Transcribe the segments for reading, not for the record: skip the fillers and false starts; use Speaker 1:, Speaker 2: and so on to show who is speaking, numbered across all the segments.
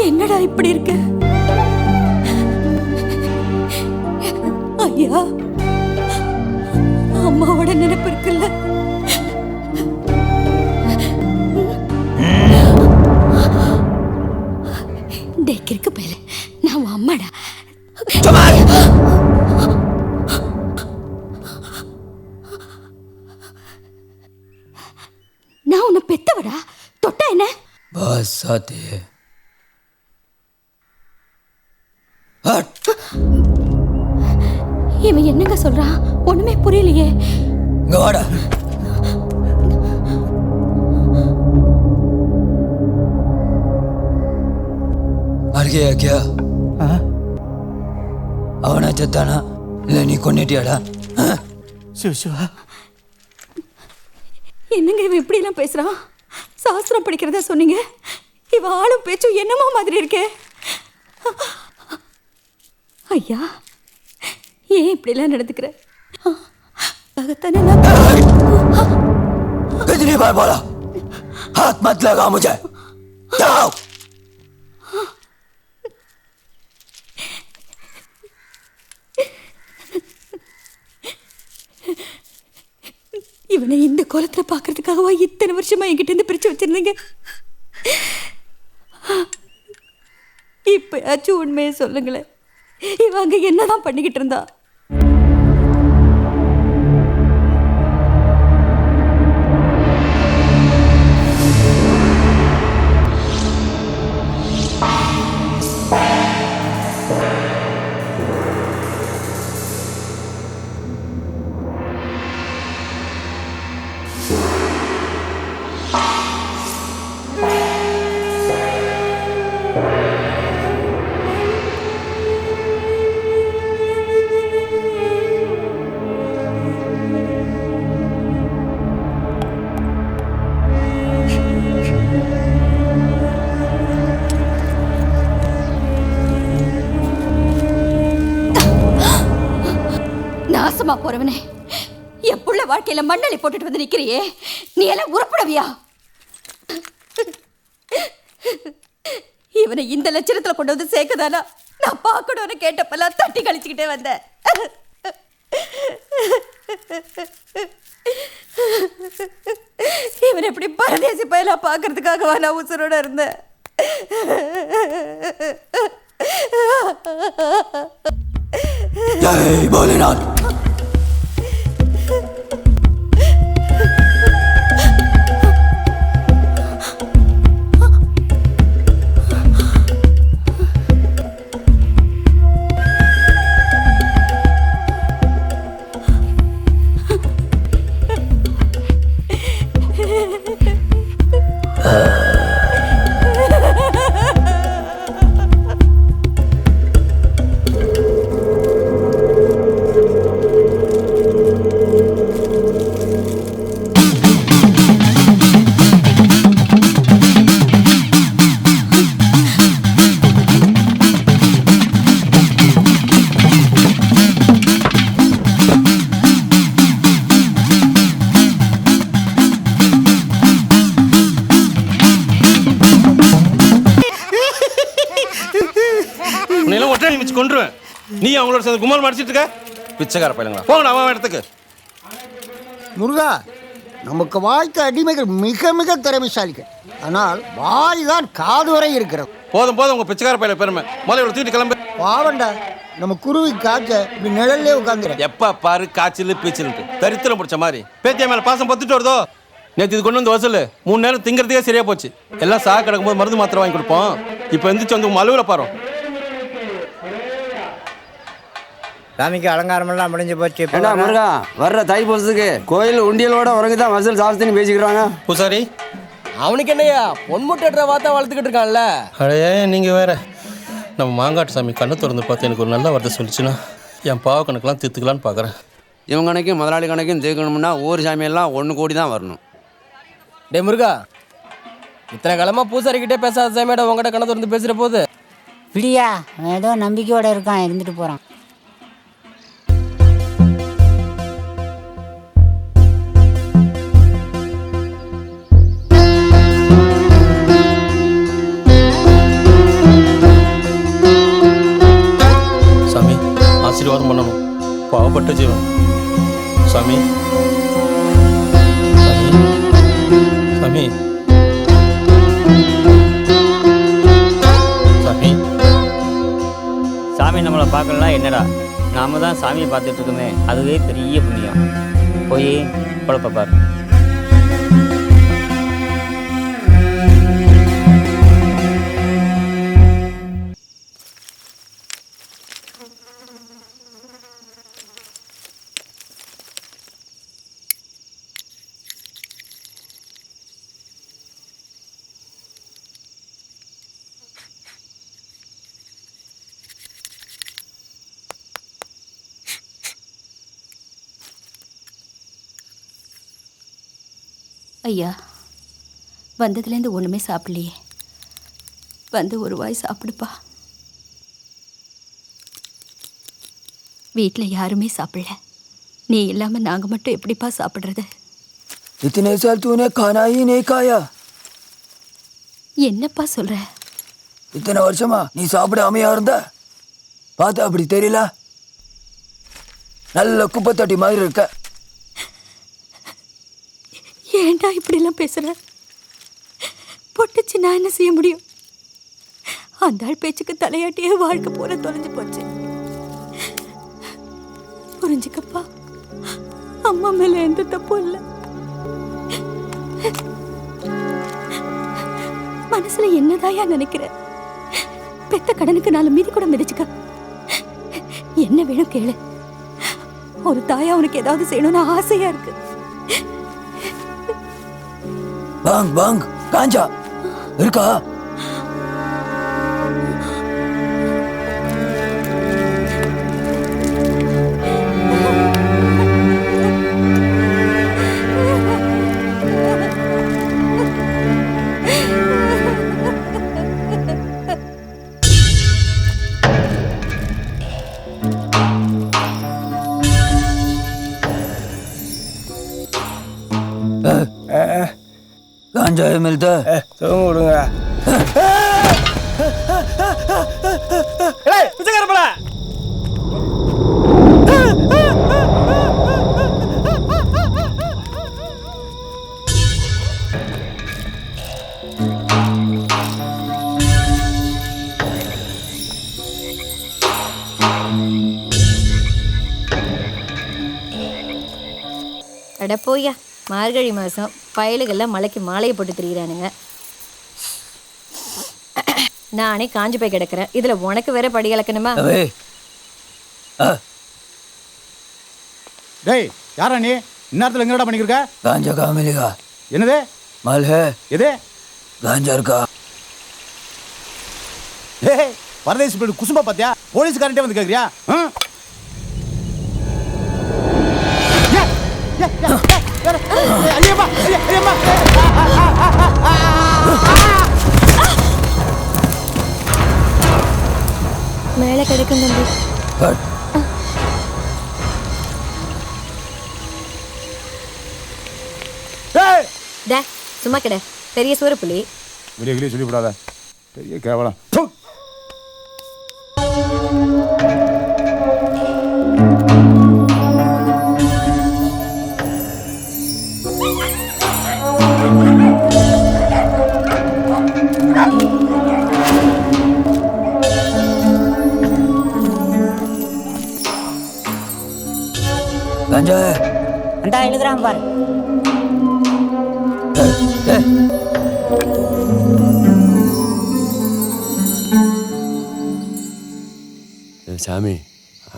Speaker 1: என்னடா இப்படி இருக்கு? ஐயா, அம்மாவோட நினைப்பு இருக்குல்ல? டேக்கிற்கு பேல நான் அம்மாடா. நான் உன்னை பெத்தவடா. தொட்டா என்ன?
Speaker 2: பஸ் ஆத்தே.
Speaker 1: இவன் என்னங்க சொல்றான்? ஒண்ணுமே புரியலையே.
Speaker 2: இங்க வாடா. அருகே கியா அவனா செத்தானா இல்ல நீ கொன்னிட்டியாடா?
Speaker 3: சிவா,
Speaker 1: என்னங்க இவன் இப்படி எல்லாம் பேசுறான்? சாஸ்திரம் படிக்கிறதா சொன்னீங்க. இவன் ஆளும் பேச்சும் என்னமோ மாதிரி இருக்கே. ஐயா, ஏன் இப்படி எல்லாம் நடந்துக்கிற?
Speaker 2: कितनी बार बोला हाथ मत लगा मुझे, जाओ.
Speaker 1: இவனை இந்த கோலத்துல பாக்குறதுக்காகவா இத்தனை வருஷமா என்கிட்ட இருந்து பிரிச்சு வச்சிருந்தீங்க? இப்பயாச்சும் உண்மையை சொல்லுங்களேன். இவன் அங்க என்னதான் பண்ணிக்கிட்டு இருந்தா? நாசமா போறவனே, என் புள்ள வாழ்க்கையில மண்ணலி போட்டுட்டு வந்து நிக்கிறியே, நீ எல்லாம் உருப்படவியா? இவனை இந்த லட்சணத்துல கொண்டு வந்து சேர்க்கதானா நான் பார்க்கணும்னு கேட்டப்பெல்லாம் தட்டி கழிச்சுக்கிட்டே வந்தேன். இவன் எப்படி பரதேசி பயலா பார்க்கறதுக்காகவா நான் உசுரோட இருந்தேன்?
Speaker 2: जय भोलेनाथ.
Speaker 4: கொன்றுவேன். நீ அவங்களோட சேர்ந்து குமார் மடிச்சிட்டு இருக்க பிச்சைக்கார பையங்களா? போங்க அவன் இடத்துக்கு.
Speaker 5: முருகா, நமக்கு வாய்க்க அடிமைகள் மிக மிக திறமைசாலிகள். ஆனால் வாய் தான் காது வரை இருக்கிறது.
Speaker 4: போதும் போதும் உங்க பிச்சைக்கார பையல பெருமை. முதல்ல தூக்கிட்டு கிளம்பு.
Speaker 5: பாவண்டா, நம்ம குருவி காய்ச்ச இப்படி நிழல்லே உட்காந்துற.
Speaker 4: எப்ப பாரு காய்ச்சல் பீச்சல் தரித்திரம் பிடிச்ச மாதிரி பேத்தியா மேல பாசம் பத்துட்டு வருதோ. நேற்று இது கொண்டு வந்து வசூல் 3 நேரம் திங்கிறதுக்கே சரியா போச்சு. எல்லாம் சாக கிடக்கும்போது மருந்து மாத்திரை வாங்கி கொடுப்போம். இப்போ எந்திரிச்சு வந்து உங்க அலுவல பாரு.
Speaker 6: சாமிக்கு அலங்காரமெல்லாம் முடிஞ்சு போச்சு.
Speaker 7: ஏண்டா முருகா, வர்ற தைப்பூசத்துக்கு கோயில் உண்டியலோட உறங்கி தான் வசூல் சாஸ்தின்னு பேசிக்கிறாங்க.
Speaker 4: பூசாரி,
Speaker 3: அவனுக்கு என்னையா பொன்முட்டை வார்த்தை வளர்த்துக்கிட்டு இருக்கான்ல.
Speaker 4: அடையே நீங்க வேற. நம்ம மாங்காட்டு சாமி கண்ணை திறந்து பார்த்து எனக்கு ஒரு நல்ல வார்த்தை சொல்லிச்சுன்னா என் பாவ கணக்கெல்லாம் தீர்த்துக்கலான்னு பார்க்குறேன்.
Speaker 7: இவங்க கணக்கும் முதலாளி கணக்கும் தீர்க்கணும்னா ஊர் சாமியெல்லாம் 1 கோடி தான் வரணும்.
Speaker 3: டே முருகா, இத்தனை காலமாக பூசாரிக்கிட்டே பேசாத சாமியோட உங்கள்கிட்ட கண்ணை திறந்து பேசுகிற போது
Speaker 8: இப்படியா? ஏதோ நம்பிக்கையோட இருக்கான், இருந்துட்டு போகிறான்.
Speaker 4: ஆசீர்வாதம் பண்ணணும். பாவப்பட்ட ஜீவன். சாமி சாமி சாமி
Speaker 9: சாமி நம்மளை பார்க்கலாம் என்னடா, நாம தான் சாமியை பார்த்துட்டு இருக்கோமே, அதுவே பெரிய புண்ணியம். போய் குழப்ப பாரு.
Speaker 1: ஐயா, வந்ததுலேருந்து ஒன்றுமே சாப்பிடலையே. வந்து ஒரு வாய் சாப்பிடுப்பா. வீட்டில் யாருமே சாப்பிடல. நீ இல்லாமல் நாங்கள் மட்டும் எப்படிப்பா சாப்பிட்றது?
Speaker 2: इतने साल तूने खाना ही नहीं खाया.
Speaker 1: என்னப்பா சொல்கிற?
Speaker 2: இத்தனை வருஷமா நீ சாப்பிடாமையா இருந்த? பார்த்தா அப்படி தெரியல. நல்ல குப்பை தட்டி மாதிரி இருக்க.
Speaker 1: ஏன்டா இப்படிலாம் பேசுற? பொட்டுச்சு நான் என்ன செய்ய முடியும்? அந்த ஆள் பேச்சுக்கு தலையாட்டியே வாழ்க்கை போல தொலைஞ்சு போச்சு. புரிஞ்சுக்கப்பா, அம்மா மேல எந்த தப்பும் இல்லை. மனசுல என்னதாயா நினைக்கிற? பெத்த கடனுக்கு 4 மீதி கூட மிதிச்சுக்க. என்ன வேணும் கேளு. ஒரு தாயா உனக்கு ஏதாவது செய்யணும்னு ஆசையா இருக்கு.
Speaker 2: பாங் பாங் காஞ்சா இருக்கா? गांजा है मिलता है?
Speaker 3: விடுங்க.
Speaker 10: அட போய்யா, மார்கழி மாதம் பயலுகள்லாம் மலைக்கு மாலையை போட்டு திரிகிறானுங்க. நானே காஞ்சி போய் கிடக்கிறேன். இதில் உனக்கு வேற படி இழக்கணுமா?
Speaker 5: டேய், யாரா நீ? இந்நேரத்தில் எங்கடா பண்ணிக்கிருக்க?
Speaker 2: गांजा कहाँ मिलेगा?
Speaker 5: என்னது?
Speaker 2: माल है?
Speaker 5: எது?
Speaker 2: गांजा का.
Speaker 5: டேய், பரதேசி போய் குசும்பா பார்த்தியா? போலீஸ்காரன்ட்டே வந்து கேட்குறியா?
Speaker 10: மேலே கிடைக்கும் தம்பி. டே, சும்மா கிட. பெரிய சூர புலி.
Speaker 5: வெளியே வெளியே சொல்லிவிடாத. பெரிய கேவலம்.
Speaker 2: गांजा है?
Speaker 8: அந்த எழுதுறான் பாரு.
Speaker 7: சாமி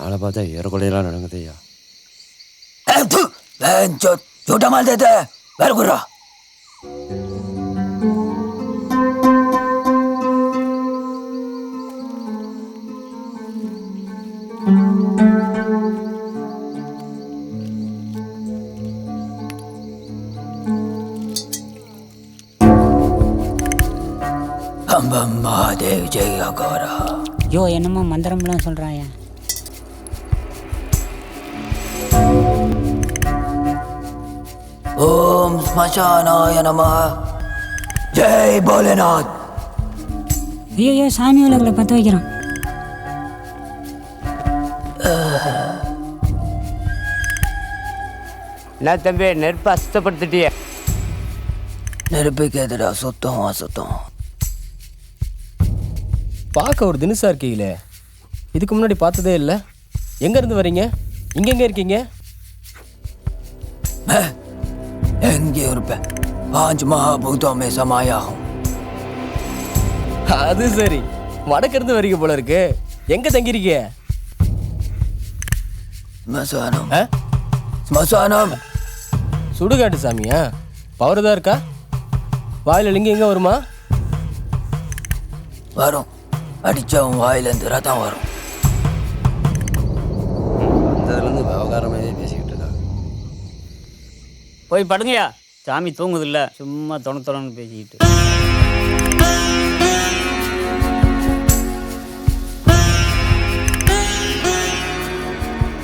Speaker 7: ஆளை பார்த்தா ஏறக்குறையெல்லாம் நடங்குதையா.
Speaker 2: छोटा माल देता है. वेर गुर्रा. महादेव जय अघोरा.
Speaker 8: ஐயோ, என்னமோ மந்திரம்லாம் சொல்கிறாயா?
Speaker 2: ओम स्मशानाय नमः. जय भोलेनाथ.
Speaker 8: ஐயோ, சாமி உலகில் பற்ற வைக்கிறான்.
Speaker 7: என்ன தம்பி நெருப்பு அசுத்தப்படுத்திட்டிய?
Speaker 2: நெருப்புக்கு எதிரா சுத்தம் அசுத்தம்.
Speaker 3: பார்க்க ஒரு தினுசா இருக்கீங்களே, இதுக்கு முன்னாடி பார்த்ததே இல்லை. எங்கேருந்து வரீங்க? இங்கெங்கே இருக்கீங்க?
Speaker 2: எங்கே இருப்பேன்? 5 महाभूतों में समाया हूँ.
Speaker 3: அது சரி, வடக்கிருந்து வரீங்க போல இருக்கு. எங்கே தங்கிருக்கீங்க?
Speaker 2: ஸ்மசானம். ஸ்மசானம்.
Speaker 3: சுடுகாட்டு சாமியா? பவர் தான் இருக்கா? வாயில் லிங்கம் எங்கே வருமா?
Speaker 2: வரும். அடித்தவன் வாயிலேருந்து ரத்தம் வரும்.
Speaker 7: அதுலேருந்து விவகாரமே பேசிக்கிட்டு இருக்காங்க.
Speaker 9: போய் படுங்கய்யா, சாமி தூங்குதில்ல, சும்மா தொணன்னு பேசிக்கிட்டு.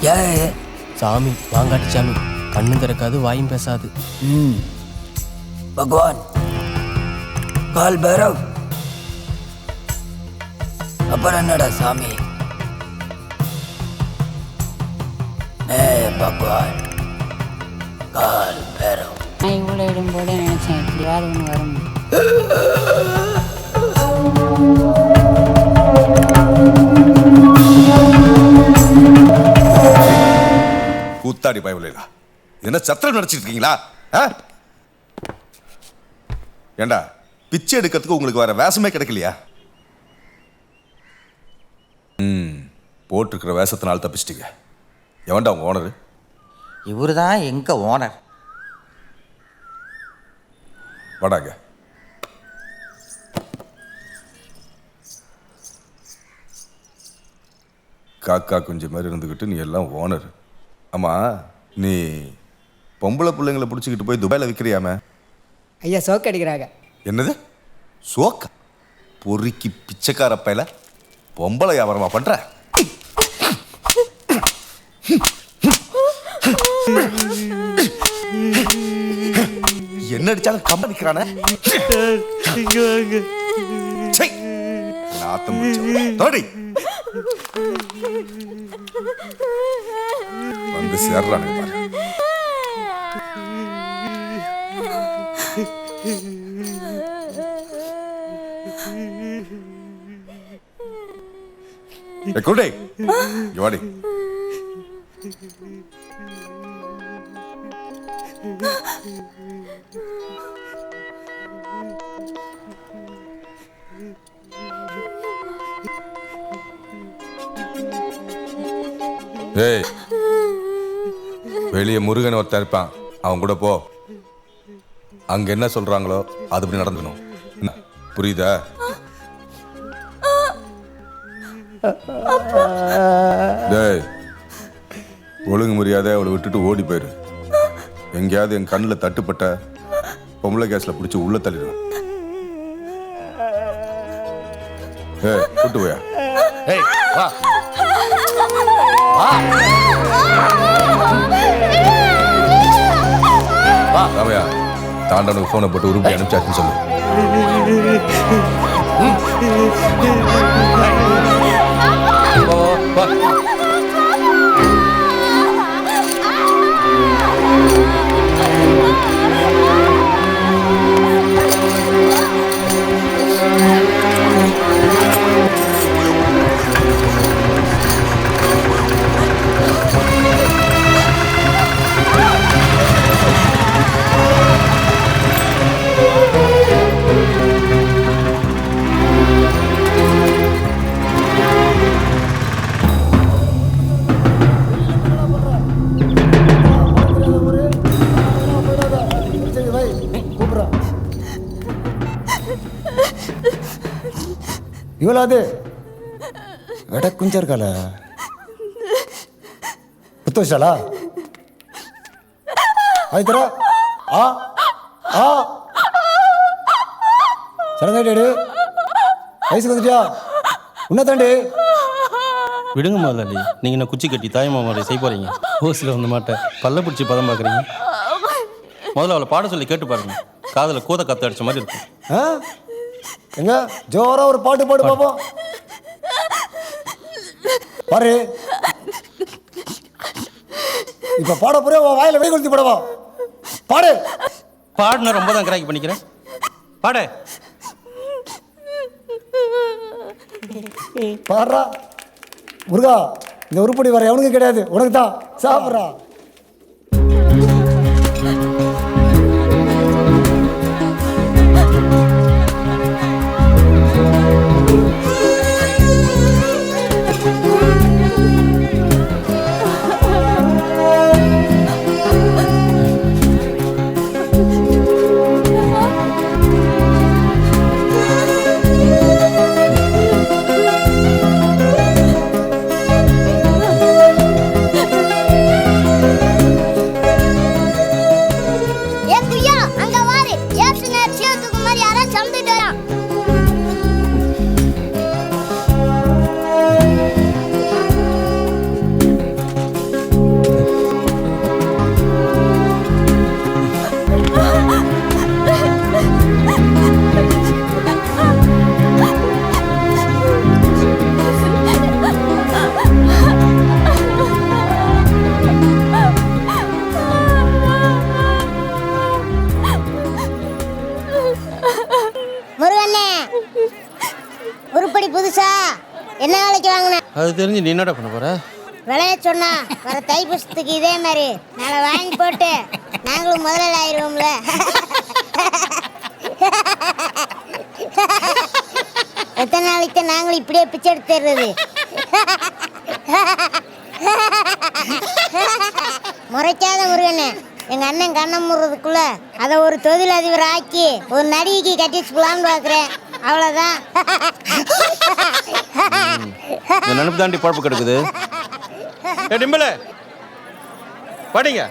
Speaker 2: ஏ
Speaker 3: சாமி வாங்காட்டி சாமி, கண்ணும் திறக்காது வாயும் பேசாது.
Speaker 2: भगवान काल भैरव. அப்புறம் என்னடா சாமி? भगवान काल भैरव.
Speaker 8: நான் இவ்வளோ இடும்போதே நினச்சேன் எப்படியாவது ஒன்று வரும்.
Speaker 11: கூத்தாடி பயவில்லைடா, என்ன சத்திரம் நடிச்சிட்டு இருக்கீங்களா? ஏண்டா பிச்சை எடுக்கிறதுக்கு உங்களுக்கு வேற வேஷமே கிடைக்கலையா? போட்டிருக்கிற வேஷத்தினால தப்பிச்சிட்டீங்க. எவன்டா உங்க ஓனர்?
Speaker 6: இவர் தான் எங்கள் ஓனர்.
Speaker 11: வாடாங்க. காக்கா குஞ்சு மாதிரி இருந்துக்கிட்டு நீ எல்லாம் ஓனர். ஆமா, நீ பொம்பளை பிள்ளைங்களை பிடிச்சிக்கிட்டு போய் துபாயில் விற்கிறியாமே?
Speaker 6: ஐயா சோக்கு அடிக்கிறாங்க.
Speaker 11: என்னது சோக்கா? பொறுக்கி பிச்சைக்கார பையில பொம்பளை வியாபாரமா பண்ற? என்ன அடிச்சாலும் கம்ப நிக்கிறானே. நாத்தம் தோடி வந்து சேர்றானுங்க பாரு. குடே இங்க வாடி. ஏய், வெளியே முருகன் ஒருத்தன் இருப்பான், அவன் கூட போ. அங்க என்ன சொல்றாங்களோ அதுபடி நடந்துக்கணும். என்ன, புரியுதா? டேய், ஒழுங்கு மரியாதை அவளை விட்டுட்டு ஓடி போயிரு. எங்கேயாவது என் கண்ணில் தட்டுப்பட்ட பொம்பளை கேஸ்ல பிடிச்சி உள்ள தள்ளிடுவேன். ஏய், கூட்டு போயா. ஏய், வா வா. ராமையா, தாண்டனுக்கு போனை போட்டு உருப்படி அனுப்பிச்சாச்சுன்னு சொல்லு.
Speaker 5: ಇವಳದೆ ಎಡಕ್ಕೆ ಕುಂಚರ್ಕಲ್ಲ ಪುತ್ತೋಷಾಲ ಆಯ್ತರ ಆ ಆ சரங்காடி வயசுக்கு வந்துட்டியா? உன்னதாண்டி
Speaker 4: விடுங்க முதலாளி, நீங்க என்ன குச்சி கட்டி தாயமாமாரி செய்ய போறீங்க. ஹோஸ்ல வந்த மாட்டேன் பல்ல பிடிச்சி பதம் பார்க்குறீங்க. முதல்ல அவளை பாட சொல்லி கேட்டு பாருங்க, காதில் கூத கத்து அடிச்ச மாதிரி இருக்கும்.
Speaker 5: எங்க ஜோரா ஒரு பாட்டு பாடு பாப்போம். பாரு இப்போ பாட போறே உன் வாயில வெடி கொளுத்தி போடவா? பாடு.
Speaker 4: பாடுன ரொம்ப தான் கிராக்கி பண்ணிக்கிறேன். பாடு.
Speaker 5: பாடுறா. முருகா, இந்த உருப்படி வர எவனுக்கு கிடையாது, உனக்கு தான். சாப்பிட்றா.
Speaker 4: அது தெரிஞ்சு நீ என்னடா பண்ண போற?
Speaker 8: விளைய சொன்னா வர தைப்பூசத்துக்கு இதே மாதிரி நாளை வாங்கி போட்டு நாங்களும் முதல்ல ஆயிடுவோம்ல. எத்தனை நாளைக்கு நாங்களும் இப்படியே பிச்சை எடுத்துடுறது. முறைக்காத முருகனே, எங்க அண்ணன் கண்ணம் முறதுக்குள்ள அதை ஒரு தொழில் அதிபர் ஆக்கி ஒரு நடிகைக்கு கட்டிச்சுக்கலாம்னு பார்க்குறேன். அவ்வளோதான்.
Speaker 4: நினைப்பு தாண்டி பழப்பு கிடக்குது. டிம்பல படிங்க.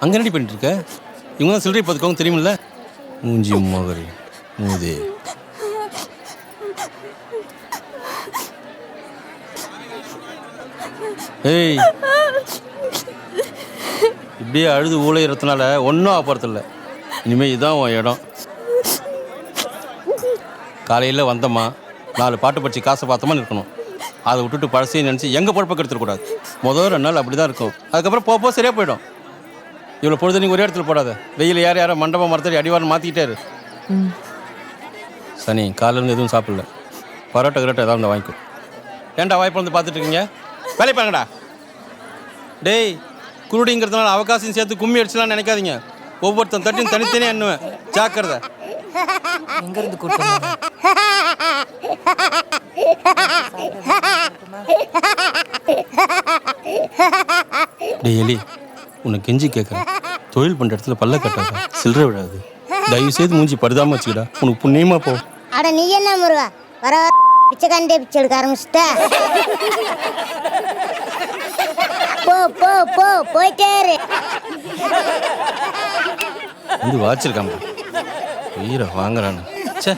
Speaker 4: அங்க ரெடி பண்ணிட்டு இருக்க. இவங்க தான் சில்லறை பார்த்துக்கோங்க தெரியுமில்ல. மூஞ்சி மகரி மூதே. ஏய், இப்படியே அழுது ஊழையறதுனால ஒன்றும் ஆப்பறதில்ல. இனிமேல் இதுதான் உன் இடம். காலையில் வந்தோமா 4 பாட்டு படித்து காசை பார்த்தோமா இருக்கணும். அதை விட்டுட்டு பழசையும் நினச்சி எங்கள் பொழப்பை கெடுத்துடக்கூடாது. முதல் 2 நாள் அப்படி தான் இருக்கும். அதுக்கப்புறம் போக சரியாக போயிடும். இவ்வளோ பொழுது நீங்கள் ஒரே இடத்துல போடாத. வெயில் யாரும் மண்டபம் மரத்தடி அடிவாரம் மாற்றிக்கிட்டே சனி காலையிலேருந்து எதுவும் சாப்பிடல. பரோட்டா கிரோட்டா ஏதாவது வாங்கிக்கோ. ஏன்டா வாய்ப்பு வந்து பார்த்துட்டு இருக்கீங்க? வேலை பாருங்கடா. டேய், குருடிங்கிறதுனால அவகாசம் சேர்த்து கும்மி அடிச்சலாம்னு நினைக்காதீங்க. ஒவ்வொருத்தன் தட்டியும் தனித்தனியாக எண்ணுவேன். ஜாக்கிரதை.
Speaker 6: எங்கேருந்து கூட்டம்?
Speaker 4: டேய் எலி, உன்னை கெஞ்சி கேட்குறேன். தொழில் பண்ணுற இடத்துல பல்ல கட்டாத, சில்லறை விடாது. தயவு செய்து மூஞ்சி படுதாம வச்சுக்கிடா. உனக்கு புண்ணியமா போ.
Speaker 8: அட நீ என்ன முருகா, வர பிச்சைக்காண்டே பிச்சை எடுக்க ஆரம்பிச்சிட்ட. போ போ போ போயிட்டே இரு.
Speaker 4: வந்து வாச்சிருக்காம உயிரை வாங்குறானு. சே,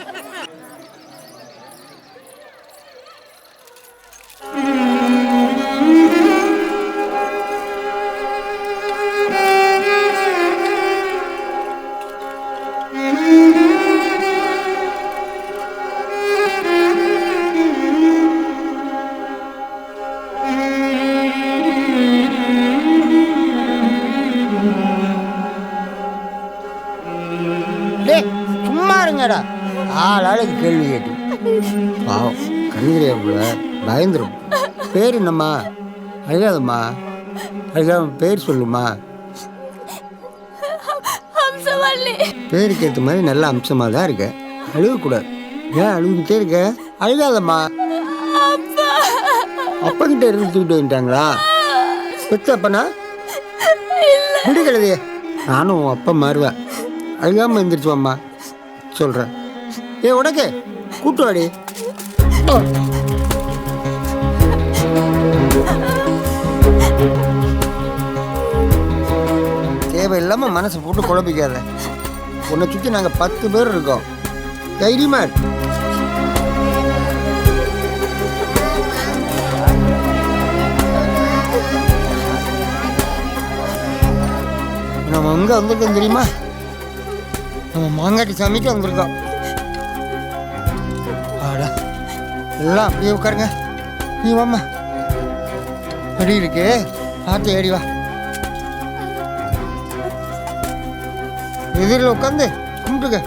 Speaker 5: சும்மா இருங்கடா. ஆளுக்கு கேள்வி கேட்டு பாவம் கண்ணிரையாப்புல பயந்துரும். பேர் என்னம்மா? அழுகாதம்மா, அழுகாம பேர் சொல்லுமா. பேருக்கு ஏற்ற மாதிரி நல்ல அம்சமாக தான் இருக்க. அழுகக்கூடாது. ஏன் அழுகிட்டே இருக்க? அழுகாதம்மா. அப்பங்கிட்ட இருந்து தூக்கிட்டு வந்துட்டாங்களா? பெத்த அப்பனா விடுகலதையே. நானும் உன் அப்பா மாறுவேன். அழுகாமல் எழுந்திரிச்சுவாம்மா சொல்கிறேன். உனக்கு கூட்டுவாடி. தேவையில்லாமல் மனசை போட்டு குழப்பிக்காத. உன்னை சுற்றி நாங்கள் 10 பேர் இருக்கோம். தைரியமா இருக்கு. நம்ம எங்கே வந்திருக்கோம் தெரியுமா? நம்ம மாங்காட்டி சாமிக்கு வந்திருக்கோம். ஆடா, எல்லாம் அப்படியே உட்காருங்க. நீ வாம்மா. படி இருக்கு, பார்த்து ஏறி வா. எதிரில் உட்காந்து கும்பிட்டுக்க,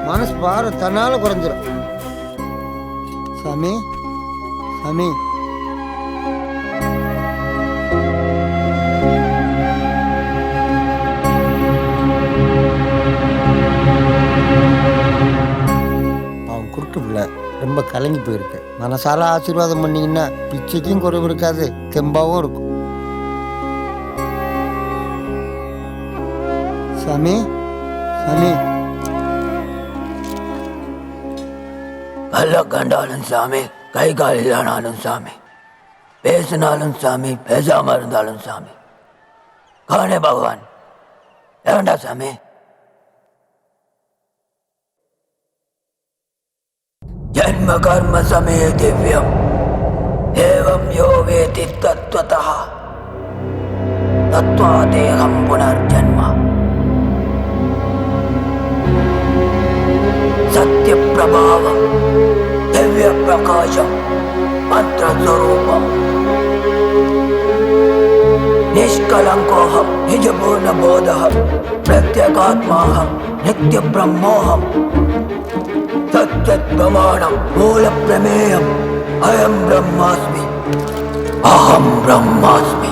Speaker 5: மனசு பாரு தன்னால குறைஞ்சிடும். சாமி சாமி அவன் குறுக்கு பிள்ளை ரொம்ப கலங்கி போயிருக்கு. மனசார ஆசீர்வாதம் பண்ணீங்கன்னா பிச்சைக்கும் குறைவு இருக்காது, தெம்பாவும் இருக்கும். சாமி சாமி
Speaker 2: கல்ல கண்டாலும் சாமி, கை கால் இல்லைனாலும் சாமி, பேசினாலும் சாமி, பேசாம இருந்தாலும் சாமி, காணே பகவான் ஏண்டா சாமி? ஜன்ம கர்ம சமய திவ்யம் ஏவம் யோ வேதி தத்வதः தத்வா தேகம் புனர்ஜன்ம சத்ய பிரபாவம் திவ்ய பிரகாசம் மந்திர ஸ்வரூபம் நிஷ்கலங்கோஹம் நிஜபூர்ண போதஹம் பிரத்யகாத்மாஹம் நித்ய பிரம்மோஹம் சத்யத் பிரமாணம் மூல பிரமேயம் அயம் பிரம்மாஸ்மி அஹம் பிரம்மாஸ்மி.